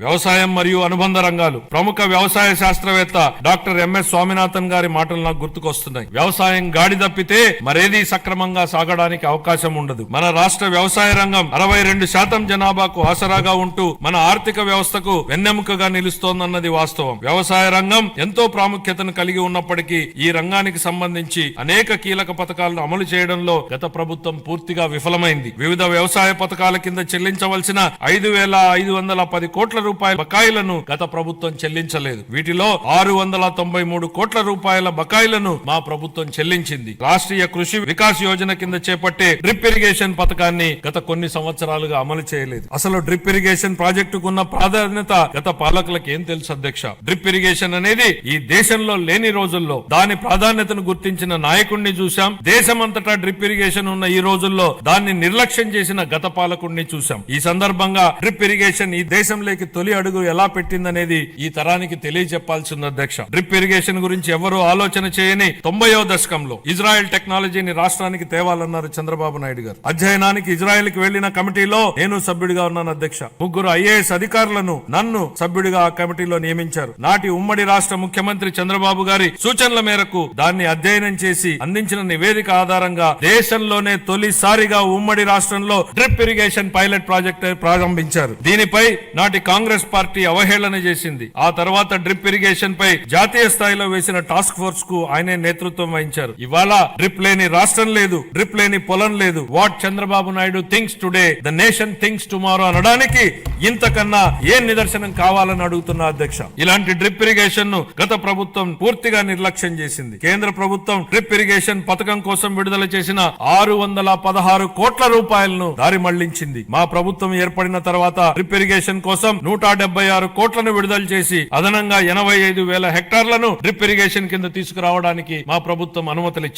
వ్యవసాయం మరియు అనుబంధ రంగాలు. ప్రముఖ వ్యవసాయ శాస్త్రవేత్త డాక్టర్ ఎంఎస్ స్వామినాథన్ గారి మాటలు నాకు గుర్తుకొస్తున్నాయి. వ్యవసాయం గాడి తప్పితే మరేదీ సక్రమంగా సాగడానికి అవకాశం ఉండదు. మన రాష్ట్ర వ్యవసాయ రంగం 62% జనాభాకు ఆసరాగా ఉంటూ మన ఆర్థిక వ్యవస్థకు వెన్నెముకగా నిలుస్తోందన్నది వాస్తవం. వ్యవసాయ రంగం ఎంతో ప్రాముఖ్యతను కలిగి ఉన్నప్పటికీ ఈ రంగానికి సంబంధించి అనేక కీలక పథకాలను అమలు చేయడంలో గత ప్రభుత్వం పూర్తిగా విఫలమైంది. వివిధ వ్యవసాయ పథకాల కింద చెల్లించవలసిన 5,510 కోట్ల రూపాయల బకాయిలను గత ప్రభుత్వం చెల్లించలేదు. వీటిలో 693 కోట్ల రూపాయల బకాయిలను మా ప్రభుత్వం చెల్లించింది. రాష్ట్రీయ కృషి వికాస్ యోజన కింద చేపట్టే డ్రిప్ ఇరిగేషన్ పథకాన్ని గత కొన్ని సంవత్సరాలుగా అమలు చేయలేదు. అసలు డ్రిప్ ఇరిగేషన్ ప్రాజెక్టుకున్న ప్రాధాన్యత గత పాలకులకు ఏం తెలుసు అధ్యక్ష? డ్రిప్ ఇరిగేషన్ అనేది ఈ దేశంలో లేని రోజుల్లో దాని ప్రాధాన్యతను గుర్తించిన నాయకుడిని చూశాం. దేశమంతటా డ్రిప్ ఇరిగేషన్ ఉన్న ఈ రోజుల్లో దాన్ని నిర్లక్ష్యం చేసిన గత పాలకుడిని చూశాం. ఈ సందర్భంగా డ్రిప్ ఇరిగేషన్ ఈ దేశంలోకి తొలి అడుగు ఎలా పెట్టిందనేది ఈ తరానికి తెలియజెప్పాల్సింది అధ్యక్ష. డ్రిప్ ఇరిగేషన్ గురించి ఎవరూ ఆలోచన చేయని 90వ దశకంలో ఇజ్రాయెల్ టెక్నాలజీని రాష్ట్రానికి తేవాలన్నారు చంద్రబాబు నాయుడు గారు. అధ్యయనానికి ఇజ్రాయెల్ కి వెళ్లిన కమిటీలో నేను సభ్యుడిగా ఉన్నాను అధ్యక్ష. 3 ఐఏఎస్ అధికారులను నన్ను సభ్యుడిగా ఆ కమిటీలో నియమించారు. నాటి ఉమ్మడి రాష్ట్ర ముఖ్యమంత్రి చంద్రబాబు గారి సూచనల మేరకు దాన్ని అధ్యయనం చేసి అందించిన నివేదిక ఆధారంగా దేశంలోనే తొలిసారిగా ఉమ్మడి రాష్ట్రంలో డ్రిప్ ఇరిగేషన్ పైలట్ ప్రాజెక్ట్ ప్రారంభించారు. దీనిపై నాటి కాంగ్రెస్ పార్టీ అవహేళన చేసింది. ఆ తర్వాత డ్రిప్ ఇరిగేషన్ పై జాతీయ స్థాయిలో వేసిన టాస్క్ ఫోర్స్ కు ఆయనే నేతృత్వం వహించారు. ఇవాళ డ్రిప్ లేని రాష్ట్రం లేదు, డ్రిప్ లేని పొలం లేదు. What Chandrababu Naidu thinks today the nation thinks tomorrow అనడానికి ఇంతకన్నా ఏం నిదర్శనం కావాలని అడుగుతున్నా అధ్యక్ష. ఇలాంటి డ్రిప్ ఇరిగేషన్ ను గత ప్రభుత్వం పూర్తిగా నిర్లక్ష్యం చేసింది. కేంద్ర ప్రభుత్వం డ్రిప్ ఇరిగేషన్ పథకం కోసం విడుదల చేసిన 616 కోట్ల రూపాయలను దారి మళ్లించింది. మా ప్రభుత్వం ఏర్పడిన తర్వాత డ్రిప్ ఇరిగేషన్ కోసం 176 కోట్లను విడుదల చేసి అదనంగా 85,000 హెక్టార్లను డ్రిప్ ఇరిగేషన్ కింద తీసుకురావడానికి మా ప్రభుత్వం అనుమతులు